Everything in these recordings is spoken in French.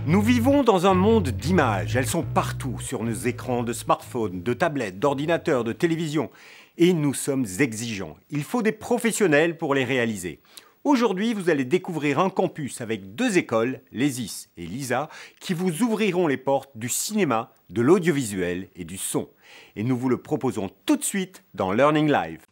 Nous vivons dans un monde d'images, elles sont partout sur nos écrans de smartphones, de tablettes, d'ordinateurs, de télévision. Et nous sommes exigeants. Il faut des professionnels pour les réaliser. Aujourd'hui, vous allez découvrir un campus avec deux écoles, l'ESIS et l'ISA, qui vous ouvriront les portes du cinéma, de l'audiovisuel et du son. Et nous vous le proposons tout de suite dans Learning Live.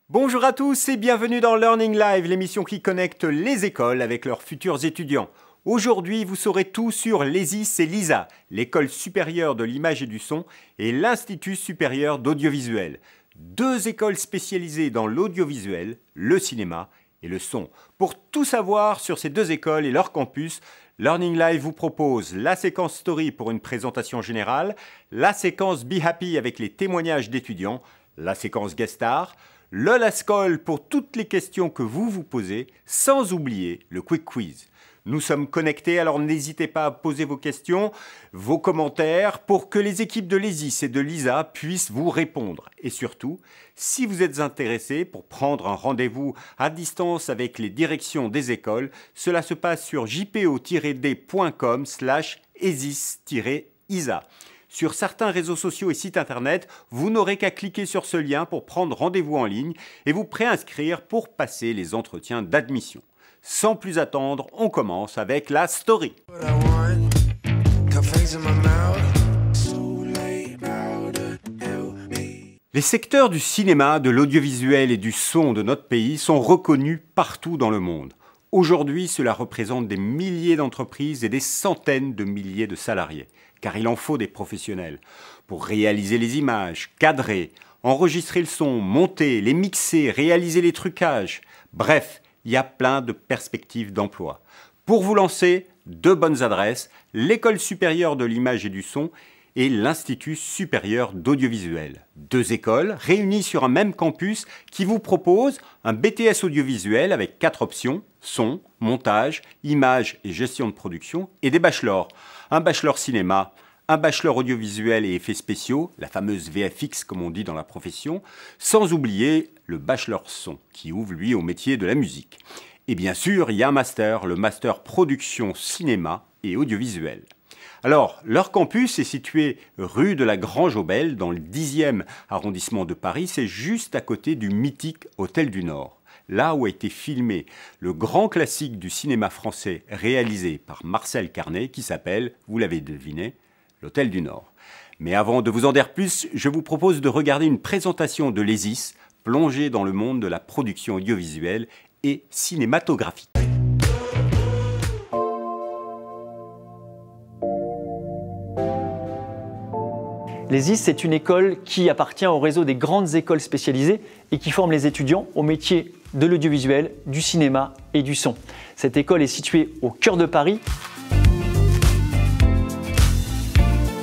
Bonjour à tous et bienvenue dans Learning Live, l'émission qui connecte les écoles avec leurs futurs étudiants. Aujourd'hui, vous saurez tout sur l'ESIS et l'ISA, l'École supérieure de l'image et du son, et l'Institut supérieur d'audiovisuel. Deux écoles spécialisées dans l'audiovisuel, le cinéma et le son. Pour tout savoir sur ces deux écoles et leur campus, Learning Live vous propose la séquence Story pour une présentation générale, la séquence Be Happy avec les témoignages d'étudiants, la séquence Guest Star, le Last Call pour toutes les questions que vous vous posez, sans oublier le Quick Quiz. Nous sommes connectés, alors n'hésitez pas à poser vos questions, vos commentaires, pour que les équipes de l'ESIS et de l'ISA puissent vous répondre. Et surtout, si vous êtes intéressé pour prendre un rendez-vous à distance avec les directions des écoles, cela se passe sur jpo-d.com/esis-isa. Sur certains réseaux sociaux et sites internet, vous n'aurez qu'à cliquer sur ce lien pour prendre rendez-vous en ligne et vous préinscrire pour passer les entretiens d'admission. Sans plus attendre, on commence avec la story. Les secteurs du cinéma, de l'audiovisuel et du son de notre pays sont reconnus partout dans le monde. Aujourd'hui, cela représente des milliers d'entreprises et des centaines de milliers de salariés, car il en faut des professionnels pour réaliser les images, cadrer, enregistrer le son, monter, les mixer, réaliser les trucages. Bref, il y a plein de perspectives d'emploi. Pour vous lancer, deux bonnes adresses, l'École supérieure de l'image et du son et l'Institut supérieur d'audiovisuel. Deux écoles réunies sur un même campus qui vous proposent un BTS audiovisuel avec 4 options, son, montage, image et gestion de production, et des bachelors. Un bachelor cinéma, un bachelor audiovisuel et effets spéciaux, la fameuse VFX comme on dit dans la profession, sans oublier le bachelor son qui ouvre lui au métier de la musique. Et bien sûr, il y a un master, le master production cinéma et audiovisuel. Alors, leur campus est situé rue de la Grange-aux-Belles dans le 10e arrondissement de Paris, c'est juste à côté du mythique Hôtel du Nord. Là où a été filmé le grand classique du cinéma français réalisé par Marcel Carné qui s'appelle, vous l'avez deviné, l'Hôtel du Nord. Mais avant de vous en dire plus, je vous propose de regarder une présentation de l'ESIS, plongée dans le monde de la production audiovisuelle et cinématographique. L'ESIS, c'est une école qui appartient au réseau des grandes écoles spécialisées et qui forme les étudiants au métier de l'audiovisuel, du cinéma et du son. Cette école est située au cœur de Paris.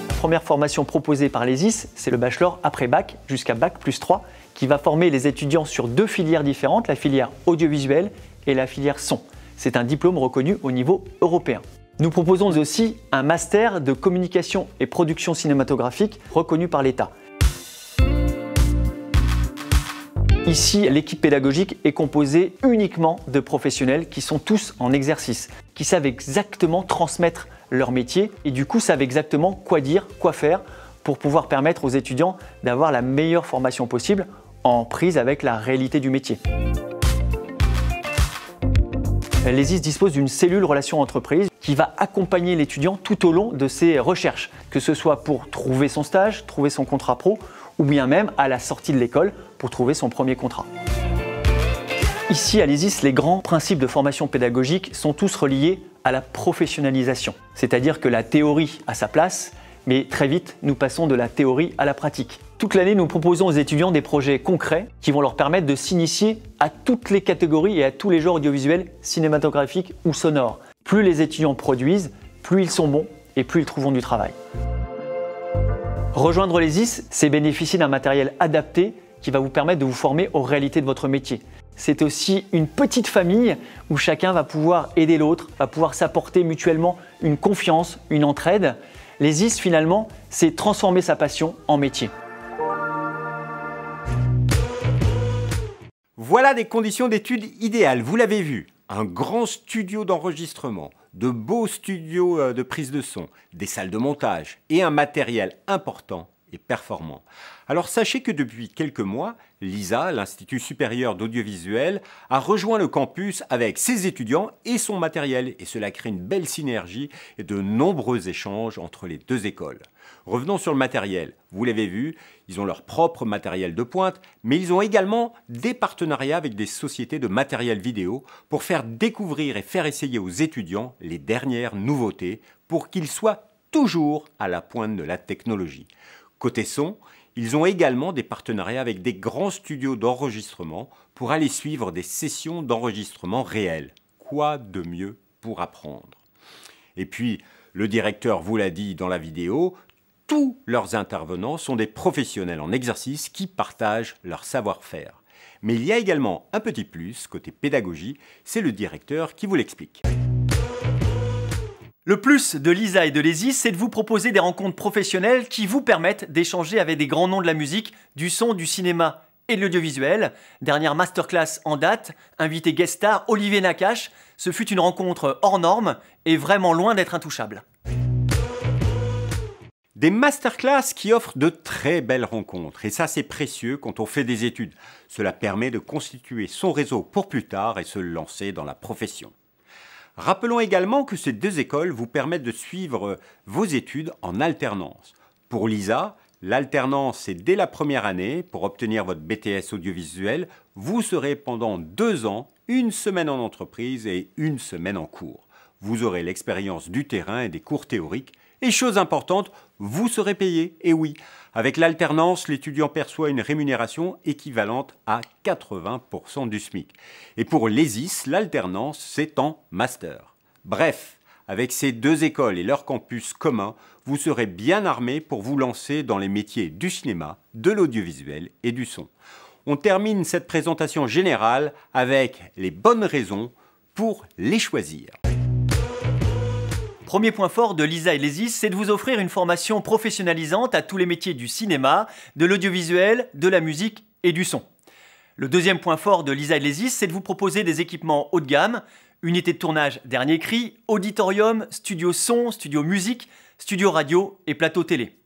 La première formation proposée par l'ESIS, c'est le bachelor après bac jusqu'à bac+3 qui va former les étudiants sur deux filières différentes, la filière audiovisuelle et la filière son. C'est un diplôme reconnu au niveau européen. Nous proposons aussi un master de communication et production cinématographique reconnu par l'État. Ici, l'équipe pédagogique est composée uniquement de professionnels qui sont tous en exercice, qui savent exactement transmettre leur métier et du coup savent exactement quoi dire, quoi faire pour pouvoir permettre aux étudiants d'avoir la meilleure formation possible en prise avec la réalité du métier. L'ESIS dispose d'une cellule relation entreprise qui va accompagner l'étudiant tout au long de ses recherches, que ce soit pour trouver son stage, trouver son contrat pro, ou bien même à la sortie de l'école pour trouver son premier contrat. Ici à l'ESIS, les grands principes de formation pédagogique sont tous reliés à la professionnalisation. C'est-à-dire que la théorie a sa place, mais très vite, nous passons de la théorie à la pratique. Toute l'année, nous proposons aux étudiants des projets concrets qui vont leur permettre de s'initier à toutes les catégories et à tous les genres audiovisuels, cinématographiques ou sonores. Plus les étudiants produisent, plus ils sont bons et plus ils trouveront du travail. Rejoindre l'ESIS, c'est bénéficier d'un matériel adapté qui va vous permettre de vous former aux réalités de votre métier. c'est aussi une petite famille où chacun va pouvoir aider l'autre, va pouvoir s'apporter mutuellement une confiance, une entraide. Les IS, finalement, c'est transformer sa passion en métier. Voilà des conditions d'études idéales, vous l'avez vu. Un grand studio d'enregistrement, de beaux studios de prise de son, des salles de montage et un matériel important et performant. Alors sachez que depuis quelques mois, l'ISA, l'Institut supérieur d'audiovisuel, a rejoint le campus avec ses étudiants et son matériel. Et cela crée une belle synergie et de nombreux échanges entre les deux écoles. Revenons sur le matériel. Vous l'avez vu, ils ont leur propre matériel de pointe, mais ils ont également des partenariats avec des sociétés de matériel vidéo pour faire découvrir et faire essayer aux étudiants les dernières nouveautés pour qu'ils soient toujours à la pointe de la technologie. Côté son, ils ont également des partenariats avec des grands studios d'enregistrement pour aller suivre des sessions d'enregistrement réelles. Quoi de mieux pour apprendre? Et puis, le directeur vous l'a dit dans la vidéo, tous leurs intervenants sont des professionnels en exercice qui partagent leur savoir-faire. Mais il y a également un petit plus, côté pédagogie, c'est le directeur qui vous l'explique. Le plus de l'ISA et de l'ESIS, c'est de vous proposer des rencontres professionnelles qui vous permettent d'échanger avec des grands noms de la musique, du son, du cinéma et de l'audiovisuel. Dernière masterclass en date, invité guest star Olivier Nakache. Ce fut une rencontre hors norme et vraiment loin d'être intouchable. Des masterclass qui offrent de très belles rencontres. Et ça, c'est précieux quand on fait des études. Cela permet de constituer son réseau pour plus tard et se lancer dans la profession. Rappelons également que ces deux écoles vous permettent de suivre vos études en alternance. Pour l'ISA, l'alternance c'est dès la première année. Pour obtenir votre BTS audiovisuel, vous serez pendant 2 ans, 1 semaine en entreprise et 1 semaine en cours. Vous aurez l'expérience du terrain et des cours théoriques. Et chose importante, vous serez payé. Et oui, avec l'alternance, l'étudiant perçoit une rémunération équivalente à 80% du SMIC. Et pour l'ESIS, l'alternance, c'est en master. Bref, avec ces deux écoles et leur campus commun, vous serez bien armé pour vous lancer dans les métiers du cinéma, de l'audiovisuel et du son. On termine cette présentation générale avec les bonnes raisons pour les choisir. Premier point fort de l'ISA et l'ESIS, c'est de vous offrir une formation professionnalisante à tous les métiers du cinéma, de l'audiovisuel, de la musique et du son. Le deuxième point fort de l'ISA et l'ESIS, c'est de vous proposer des équipements haut de gamme, unités de tournage dernier cri, auditorium, studio son, studio musique, studio radio et plateau télé.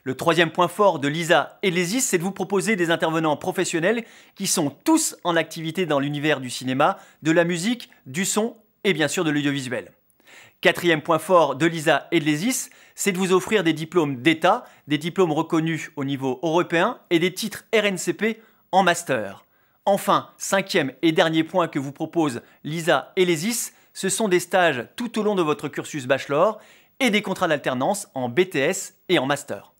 Le troisième point fort de l'ISA et l'ESIS, c'est de vous proposer des intervenants professionnels qui sont tous en activité dans l'univers du cinéma, de la musique, du son et bien sûr de l'audiovisuel. Quatrième point fort de l'ISA et de l'ESIS, c'est de vous offrir des diplômes d'État, des diplômes reconnus au niveau européen et des titres RNCP en master. Enfin, cinquième et dernier point que vous proposent l'ISA et l'ESIS, ce sont des stages tout au long de votre cursus bachelor et des contrats d'alternance en BTS et en master.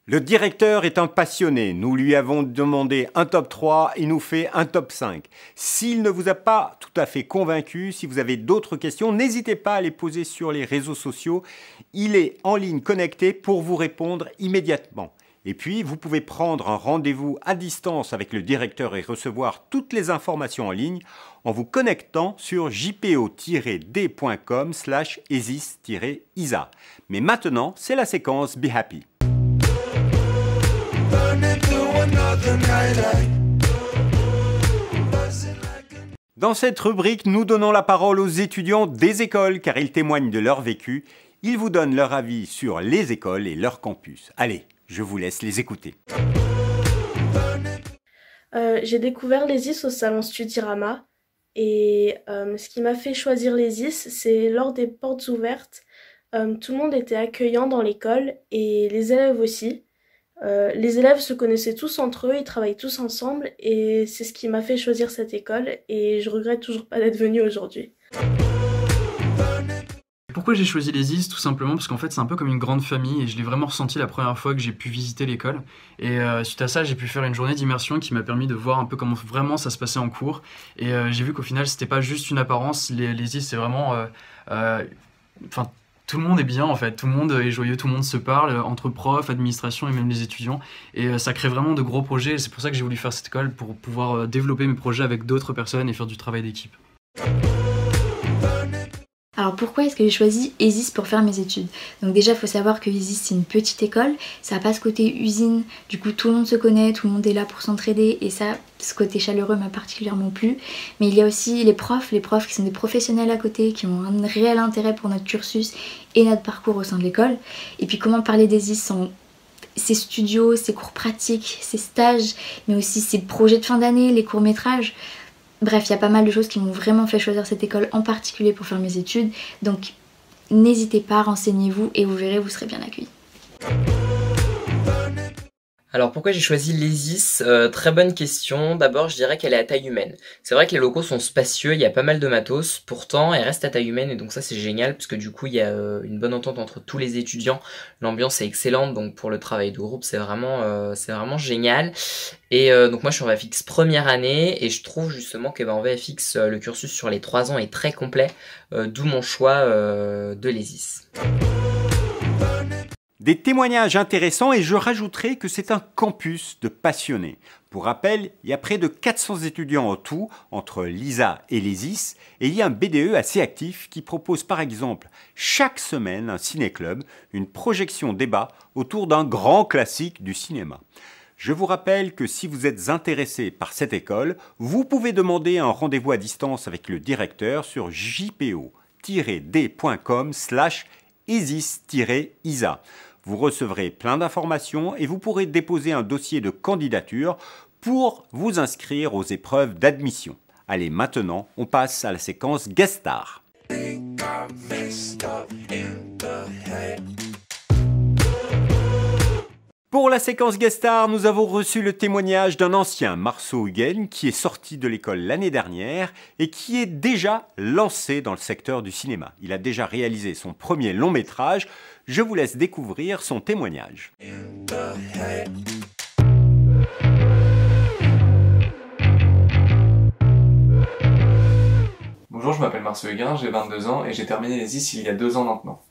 Le directeur est un passionné. Nous lui avons demandé un top 3, il nous fait un top 5. S'il ne vous a pas tout à fait convaincu, si vous avez d'autres questions, n'hésitez pas à les poser sur les réseaux sociaux. Il est en ligne connecté pour vous répondre immédiatement. Et puis, vous pouvez prendre un rendez-vous à distance avec le directeur et recevoir toutes les informations en ligne en vous connectant sur jpo-d.com/esis-isa. Mais maintenant, c'est la séquence Be Happy. Dans cette rubrique, nous donnons la parole aux étudiants des écoles car ils témoignent de leur vécu. Ils vous donnent leur avis sur les écoles et leur campus. Allez, je vous laisse les écouter. J'ai découvert l'ESIS au salon Studirama et ce qui m'a fait choisir l'ESIS, c'est lors des portes ouvertes. Tout le monde était accueillant dans l'école et les élèves aussi. Les élèves se connaissaient tous entre eux, ils travaillent tous ensemble et c'est ce qui m'a fait choisir cette école et je regrette toujours pas d'être venue aujourd'hui. Pourquoi j'ai choisi l'ESIS? Tout simplement parce qu'en fait c'est un peu comme une grande famille et je l'ai vraiment ressenti la première fois que j'ai pu visiter l'école. Et suite à ça j'ai pu faire une journée d'immersion qui m'a permis de voir un peu comment vraiment ça se passait en cours. Et j'ai vu qu'au final c'était pas juste une apparence, l'ESIS c'est vraiment... tout le monde est bien en fait, tout le monde est joyeux, tout le monde se parle, entre profs, administration et même les étudiants. Et ça crée vraiment de gros projets. C'est pour ça que j'ai voulu faire cette école, pour pouvoir développer mes projets avec d'autres personnes et faire du travail d'équipe. Alors pourquoi est-ce que j'ai choisi ESIS pour faire mes études? Donc déjà il faut savoir que ESIS c'est une petite école, ça n'a pas ce côté usine, du coup tout le monde se connaît, tout le monde est là pour s'entraider et ça, ce côté chaleureux m'a particulièrement plu. Mais il y a aussi les profs qui sont des professionnels à côté, qui ont un réel intérêt pour notre cursus et notre parcours au sein de l'école. Et puis comment parler d'ESIS sans ses studios, ses cours pratiques, ses stages, mais aussi ses projets de fin d'année, les courts-métrages. Bref, il y a pas mal de choses qui m'ont vraiment fait choisir cette école en particulier pour faire mes études. Donc n'hésitez pas, renseignez-vous et vous verrez, vous serez bien accueillis. Alors pourquoi j'ai choisi l'ESIS? Très bonne question. D'abord je dirais qu'elle est à taille humaine. C'est vrai que les locaux sont spacieux, il y a pas mal de matos, pourtant elle reste à taille humaine et donc ça c'est génial parce que du coup il y a une bonne entente entre tous les étudiants. L'ambiance est excellente donc pour le travail de groupe c'est vraiment génial. Et donc moi je suis en VFX première année et je trouve justement que en VFX le cursus sur les 3 ans est très complet, d'où mon choix de l'ESIS. Des témoignages intéressants et je rajouterai que c'est un campus de passionnés. Pour rappel, il y a près de 400 étudiants en tout entre l'ISA et l'ESIS et il y a un BDE assez actif qui propose par exemple chaque semaine un ciné-club, une projection débat autour d'un grand classique du cinéma. Je vous rappelle que si vous êtes intéressé par cette école, vous pouvez demander un rendez-vous à distance avec le directeur sur jpo-d.com/esis-isa. Vous recevrez plein d'informations et vous pourrez déposer un dossier de candidature pour vous inscrire aux épreuves d'admission. Allez, maintenant, on passe à la séquence Guest Star. Pour la séquence Guest Star, nous avons reçu le témoignage d'un ancien Marceau Huguen qui est sorti de l'école l'année dernière et qui est déjà lancé dans le secteur du cinéma. Il a déjà réalisé son premier long métrage. Je vous laisse découvrir son témoignage. Bonjour, je m'appelle Marceau Huguen, j'ai 22 ans et j'ai terminé l'ESIS il y a 2 ans maintenant.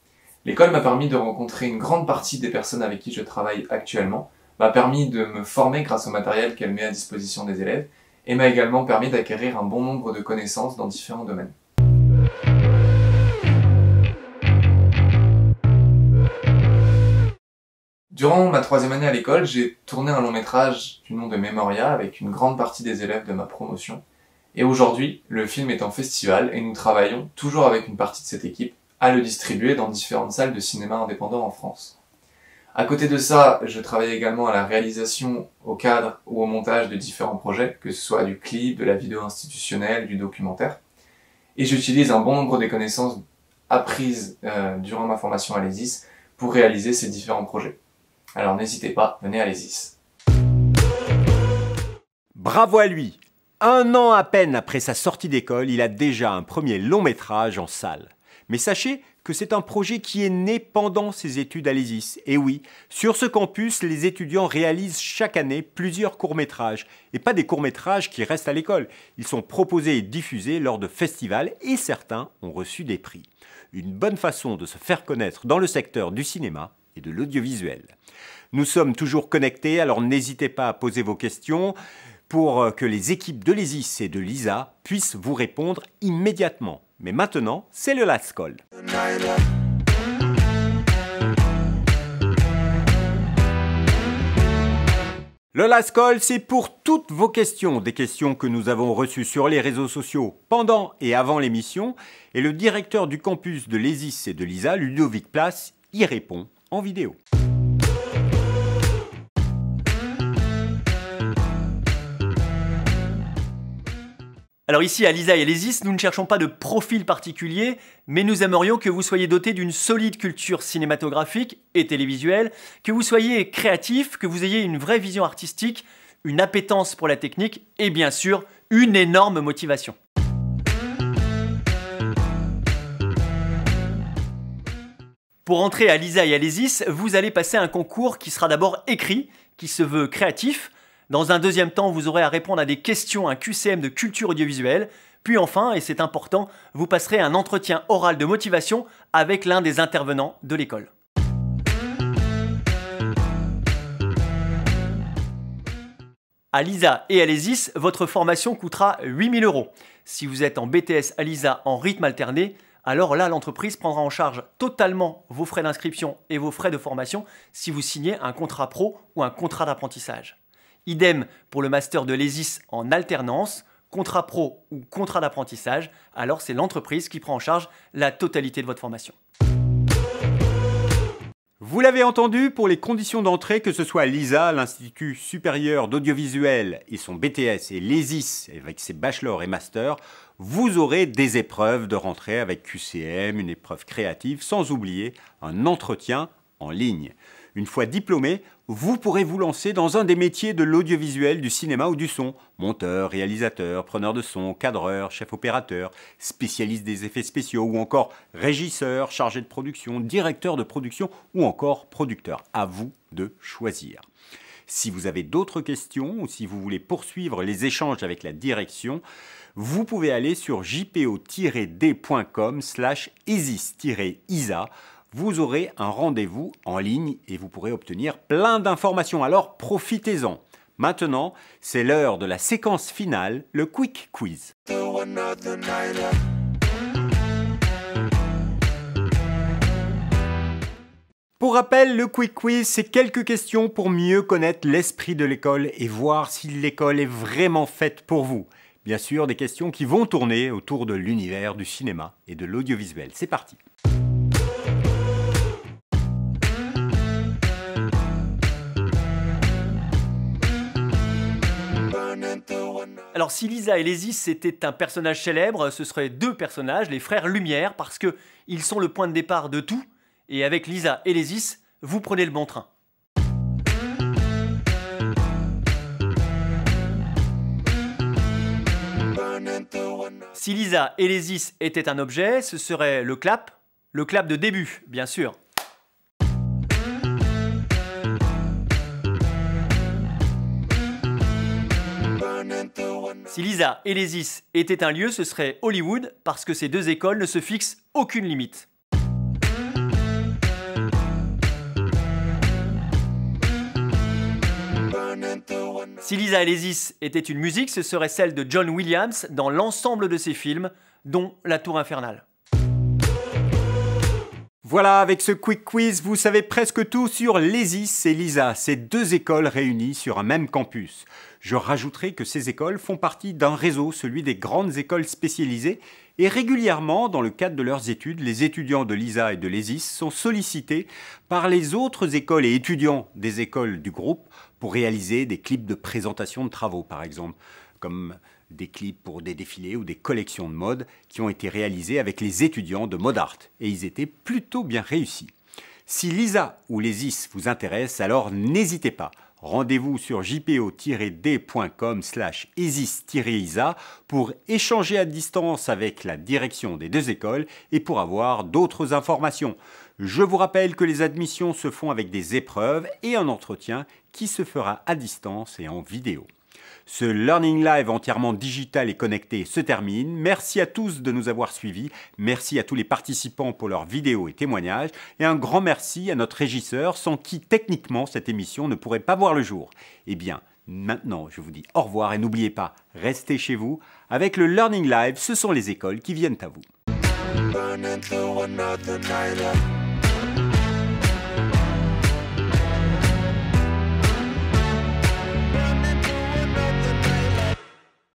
L'école m'a permis de rencontrer une grande partie des personnes avec qui je travaille actuellement, m'a permis de me former grâce au matériel qu'elle met à disposition des élèves et m'a également permis d'acquérir un bon nombre de connaissances dans différents domaines. Durant ma 3e année à l'école, j'ai tourné un long métrage du nom de Memoria avec une grande partie des élèves de ma promotion. Et aujourd'hui, le film est en festival et nous travaillons, toujours avec une partie de cette équipe, à le distribuer dans différentes salles de cinéma indépendant en France. À côté de ça, je travaille également à la réalisation, au cadre ou au montage de différents projets, que ce soit du clip, de la vidéo institutionnelle, du documentaire. Et j'utilise un bon nombre des connaissances apprises durant ma formation à l'ESIS pour réaliser ces différents projets. Alors n'hésitez pas, venez à l'ESIS. Bravo à lui! 1 an à peine après sa sortie d'école, il a déjà un premier long métrage en salle. Mais sachez que c'est un projet qui est né pendant ses études à l'ESIS. Et oui, sur ce campus, les étudiants réalisent chaque année plusieurs courts-métrages. Et pas des courts-métrages qui restent à l'école. Ils sont proposés et diffusés lors de festivals et certains ont reçu des prix. Une bonne façon de se faire connaître dans le secteur du cinéma et de l'audiovisuel. Nous sommes toujours connectés, alors n'hésitez pas à poser vos questions pour que les équipes de l'ESIS et de l'ISA puissent vous répondre immédiatement. Mais maintenant, c'est le last call. Le last call, c'est pour toutes vos questions, des questions que nous avons reçues sur les réseaux sociaux pendant et avant l'émission, et le directeur du campus de l'ESIS et de l'ISA, Ludovic Place, y répond en vidéo. Alors ici, à l'ISA et à l'ESIS, nous ne cherchons pas de profil particulier, mais nous aimerions que vous soyez dotés d'une solide culture cinématographique et télévisuelle, que vous soyez créatif, que vous ayez une vraie vision artistique, une appétence pour la technique et bien sûr, une énorme motivation. Pour entrer à l'ISA et à l'ESIS, vous allez passer un concours qui sera d'abord écrit, qui se veut créatif. Dans un deuxième temps, vous aurez à répondre à des questions, un QCM de culture audiovisuelle, Puis enfin, et c'est important, vous passerez un entretien oral de motivation avec l'un des intervenants de l'école. À l'ISA et à l'ESIS, votre formation coûtera 8 000 €. Si vous êtes en BTS à l'ISA en rythme alterné, alors là, l'entreprise prendra en charge totalement vos frais d'inscription et vos frais de formation si vous signez un contrat pro ou un contrat d'apprentissage. Idem pour le master de l'ESIS en alternance, contrat pro ou contrat d'apprentissage, alors c'est l'entreprise qui prend en charge la totalité de votre formation. Vous l'avez entendu, pour les conditions d'entrée, que ce soit à l'ISA, l'Institut supérieur d'audiovisuel et son BTS, et l'ESIS avec ses bachelors et masters, vous aurez des épreuves de rentrée avec QCM, une épreuve créative, sans oublier un entretien en ligne. Une fois diplômé, vous pourrez vous lancer dans un des métiers de l'audiovisuel, du cinéma ou du son. Monteur, réalisateur, preneur de son, cadreur, chef opérateur, spécialiste des effets spéciaux ou encore régisseur, chargé de production, directeur de production ou encore producteur. À vous de choisir. Si vous avez d'autres questions ou si vous voulez poursuivre les échanges avec la direction, vous pouvez aller sur jpo-d.com/esis-isa. Vous aurez un rendez-vous en ligne et vous pourrez obtenir plein d'informations. Alors profitez-en. Maintenant, c'est l'heure de la séquence finale, le Quick Quiz. Pour rappel, le Quick Quiz, c'est quelques questions pour mieux connaître l'esprit de l'école et voir si l'école est vraiment faite pour vous. Bien sûr, des questions qui vont tourner autour de l'univers du cinéma et de l'audiovisuel. C'est parti. Alors si Lisa et l'ESIS étaient un personnage célèbre, ce seraient deux personnages, les frères Lumière, parce qu'ils sont le point de départ de tout, et avec Lisa et l'ESIS, vous prenez le bon train. Si Lisa et l'ESIS étaient un objet, ce serait le clap de début, bien sûr. Si Lisa et l'ESIS étaient un lieu, ce serait Hollywood, parce que ces deux écoles ne se fixent aucune limite. Si Lisa et l'ESIS étaient une musique, ce serait celle de John Williams dans l'ensemble de ses films, dont La Tour Infernale. Voilà, avec ce Quick Quiz, vous savez presque tout sur l'ESIS et l'ISA, ces deux écoles réunies sur un même campus. Je rajouterai que ces écoles font partie d'un réseau, celui des grandes écoles spécialisées, et régulièrement, dans le cadre de leurs études, les étudiants de l'ISA et de l'ESIS sont sollicités par les autres écoles et étudiants des écoles du groupe pour réaliser des clips de présentation de travaux, par exemple, comme des clips pour des défilés ou des collections de mode qui ont été réalisés avec les étudiants de Modart, et ils étaient plutôt bien réussis. Si l'ISA ou l'ESIS vous intéressent, alors n'hésitez pas. Rendez-vous sur jpo-d.com/esis-isa pour échanger à distance avec la direction des deux écoles et pour avoir d'autres informations. Je vous rappelle que les admissions se font avec des épreuves et un entretien qui se fera à distance et en vidéo. Ce Learning Live entièrement digital et connecté se termine. Merci à tous de nous avoir suivis. Merci à tous les participants pour leurs vidéos et témoignages. Et un grand merci à notre régisseur, sans qui techniquement cette émission ne pourrait pas voir le jour. Eh bien, maintenant, je vous dis au revoir et n'oubliez pas, restez chez vous. Avec le Learning Live, ce sont les écoles qui viennent à vous.